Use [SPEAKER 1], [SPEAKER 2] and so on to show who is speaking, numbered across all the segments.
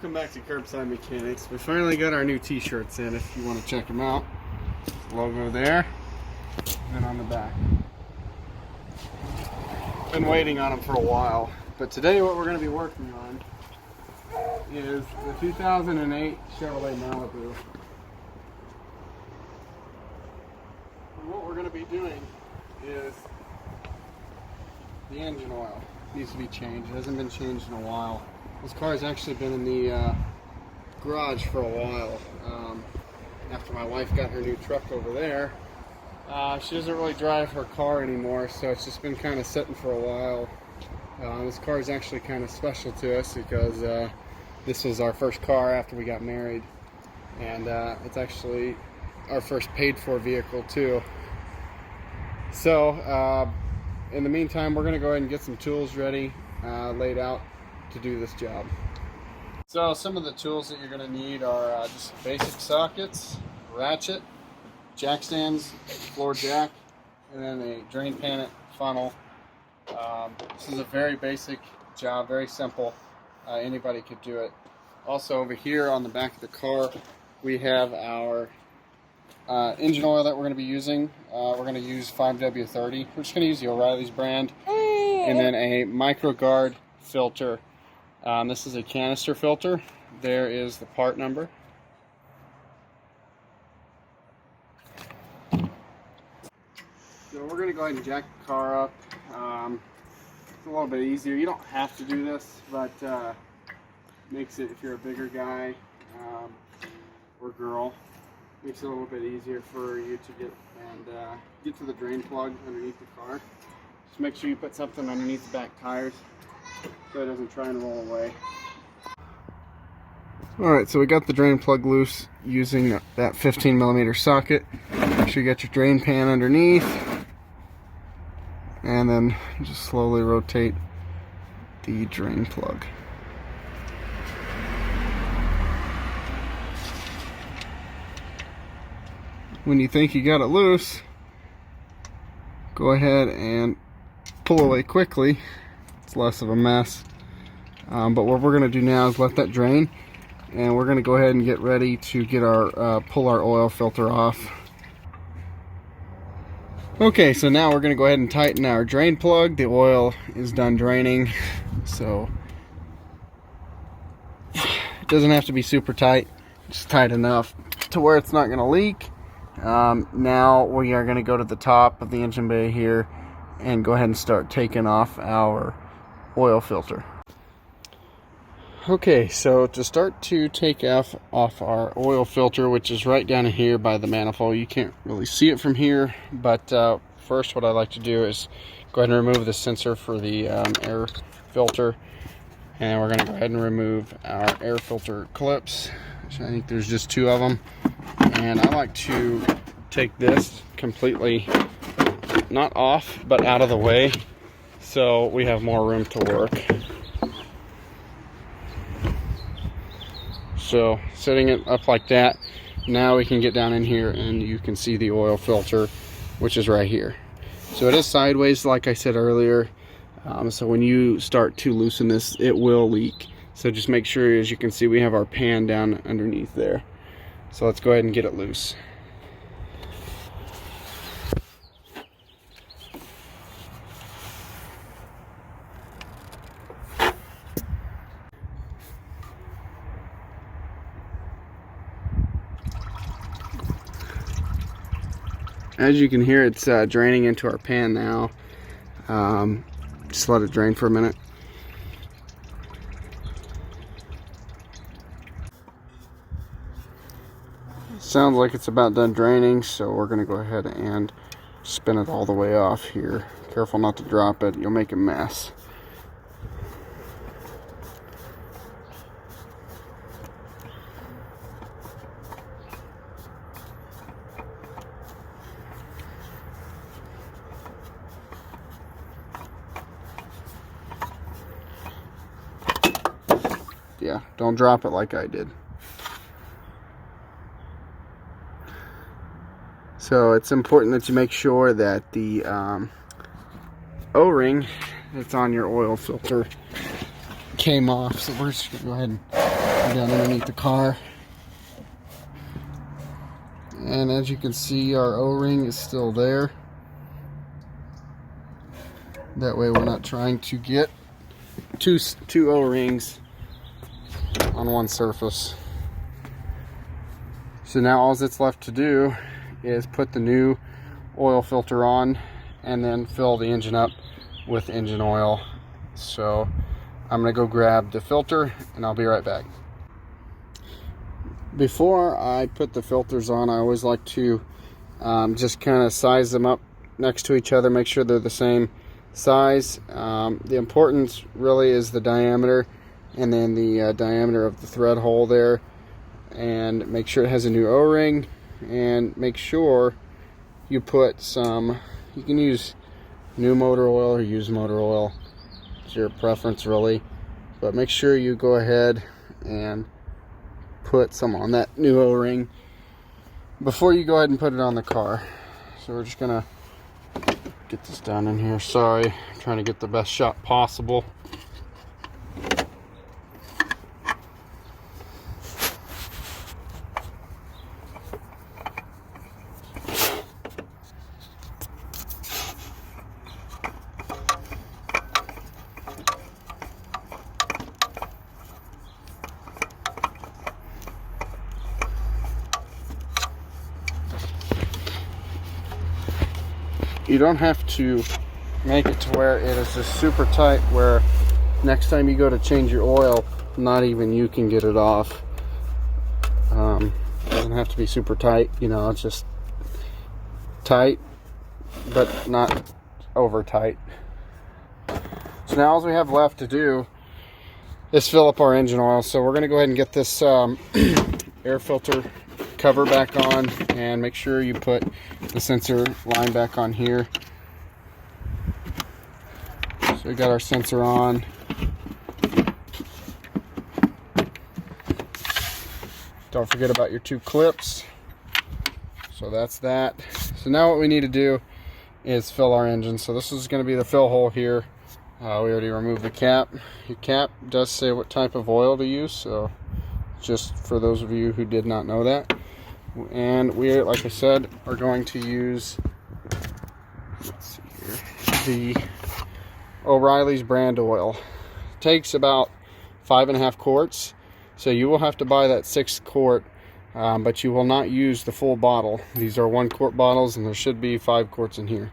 [SPEAKER 1] Welcome back to Curbside Mechanics. We finally got our new t-shirts in if you want to check them out. Logo there, and on the back. Been waiting on them for a while, but today what we're going to be working on is the 2008 Chevrolet Malibu. And what we're going to be doing is the engine oil needs to be changed. It hasn't been changed in a while. This car has actually been in the garage for a while. After my wife got her new truck over there, she doesn't really drive her car anymore, so it's just been kind of sitting for a while. This car is actually kind of special to us because this was our first car after we got married, and it's actually our first paid-for vehicle too. So in the meantime, we're going to go ahead and get some tools ready, laid out to do this job. So some of the tools that you're going to need are just basic sockets, ratchet, jack stands, floor jack, and then a drain pan funnel. This is a very basic job, very simple. Anybody could do it. Also over here on the back of the car, we have our engine oil that we're going to be using. We're going to use 5W30. We're just going to use the O'Reilly's brand. And then a MicroGuard filter. This is a canister filter. There is the part number. So we're going to go ahead and jack the car up. It's a little bit easier. You don't have to do this, but makes it, if you're a bigger guy or girl, makes it a little bit easier for you to get to the drain plug underneath the car. Just make sure you put something underneath the back tires so it doesn't try and roll away. Alright, so we got the drain plug loose using that 15mm socket. Make sure you got your drain pan underneath, and then just slowly rotate the drain plug. When you think you got it loose, go ahead and pull away quickly. It's less of a mess. But what we're going to do now is let that drain, and we're going to go ahead and get ready to get our pull our oil filter off. Okay, so now we're going to go ahead and tighten our drain plug. The oil is done draining, so it doesn't have to be super tight, just tight enough to where it's not going to leak. Now we are going to go to the top of the engine bay here and go ahead and start taking off our oil filter. Okay, so to start to take off our oil filter, which is right down here by the manifold, you can't really see it from here, but first what I like to do is go ahead and remove the sensor for the air filter, and we're going to go ahead and remove our air filter clips. I think there's just 2 of them, and I like to take this completely, not off, but out of the way, so we have more room to work. So setting it up like that, now we can get down in here and you can see the oil filter, which is right here. So it is sideways, like I said earlier, so when you start to loosen this, it will leak. So just make sure, as you can see, we have our pan down underneath there. So let's go ahead and get it loose. As you can hear, it's draining into our pan now. Just let it drain for a minute. Sounds like it's about done draining, so we're going to go ahead and spin it all the way off here. Careful not to drop it, you'll make a mess. Yeah, don't drop it like I did. So it's important that you make sure that the O-ring that's on your oil filter came off. So we're just gonna go ahead and down underneath the car. And as you can see, our O-ring is still there. That way we're not trying to get two O-rings on one surface. So now all that's left to do is put the new oil filter on and then fill the engine up with engine oil. So I'm gonna go grab the filter and I'll be right back. Before I put the filters on, I always like to just kind of size them up next to each other, make sure they're the same size. The importance really is the diameter, and then the diameter of the thread hole there, and make sure it has a new O-ring, and make sure you put some, you can use new motor oil or used motor oil, it's your preference really, but make sure you go ahead and put some on that new O-ring before you go ahead and put it on the car. So we're just gonna get this down in here. Sorry, I'm trying to get the best shot possible. You don't have to make it to where it is just super tight where next time you go to change your oil, not even you can get it off. It doesn't have to be super tight, you know, it's just tight but not over tight. So now all we have left to do is fill up our engine oil. So we're going to go ahead and get this air filter cover back on, and make sure you put the sensor line back on here. So we got our sensor on. Don't forget about your two clips. So that's that. So now what we need to do is fill our engine. So this is going to be the fill hole here. We already removed the cap. Your cap does say what type of oil to use, so just for those of you who did not know that. And we, like I said, are going to use, let's see here, the O'Reilly's brand oil. It takes about 5.5 quarts, so you will have to buy that 6 quart, but you will not use the full bottle. These are 1 quart bottles, and there should be 5 quarts in here.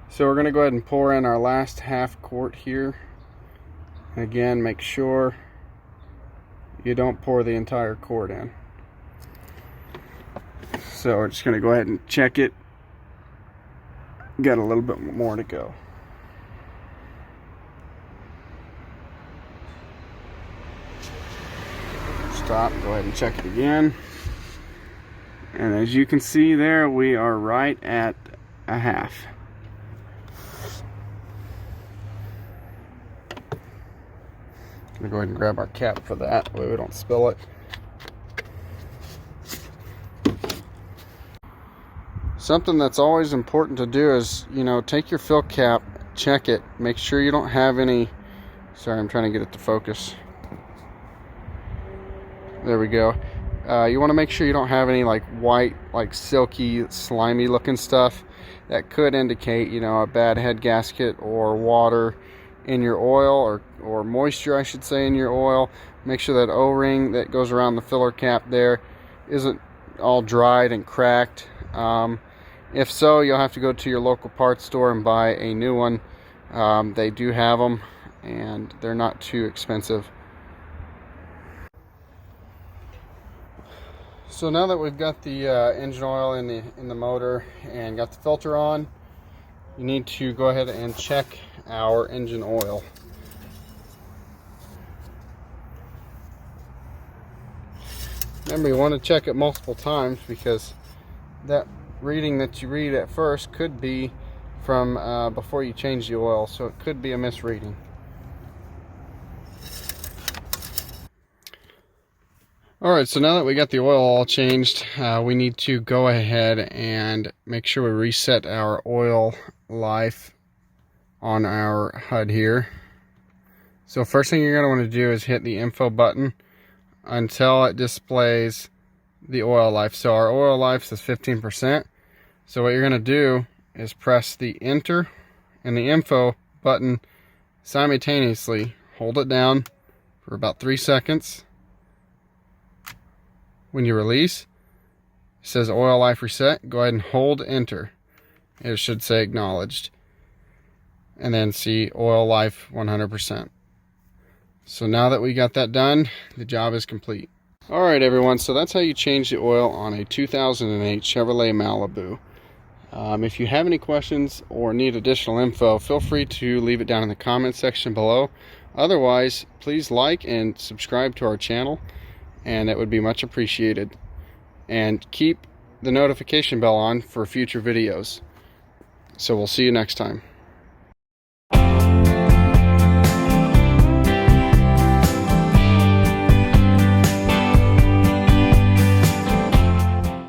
[SPEAKER 1] So we're going to go ahead and pour in our last half quart here. Again, make sure you don't pour the entire quart in. So we're just going to go ahead and check it. Got a little bit more to go. Stop, go ahead and check it again. And as you can see there, we are right at a half. I'm gonna go ahead and grab our cap for that, way we don't spill it. Something that's always important to do is, you know, take your fill cap, check it, make sure you don't have any, sorry, I'm trying to get it to focus. There we go. You want to make sure you don't have any like white, like silky, slimy looking stuff that could indicate, you know, a bad head gasket or water in your oil, or moisture I should say in your oil. Make sure that O-ring that goes around the filler cap there isn't all dried and cracked. If so, you'll have to go to your local parts store and buy a new one. They do have them and they're not too expensive. So now that we've got the engine oil in the motor and got the filter on, you need to go ahead and check our engine oil. Remember, you want to check it multiple times because that reading that you read at first could be from before you change the oil, so it could be a misreading. Alright, so now that we got the oil all changed, we need to go ahead and make sure we reset our oil life on our HUD here. So first thing you're going to want to do is hit the info button until it displays the oil life. So our oil life is 15%. So what you're going to do is press the enter and the info button simultaneously. Hold it down for about 3 seconds. When you release, it says oil life reset. Go ahead and hold enter. It should say acknowledged. And then see oil life 100%. So now that we got that done, the job is complete. Alright everyone, so that's how you change the oil on a 2008 Chevrolet Malibu. If you have any questions or need additional info, feel free to leave it down in the comment section below. Otherwise, please like and subscribe to our channel, and it would be much appreciated. And keep the notification bell on for future videos. So we'll see you next time.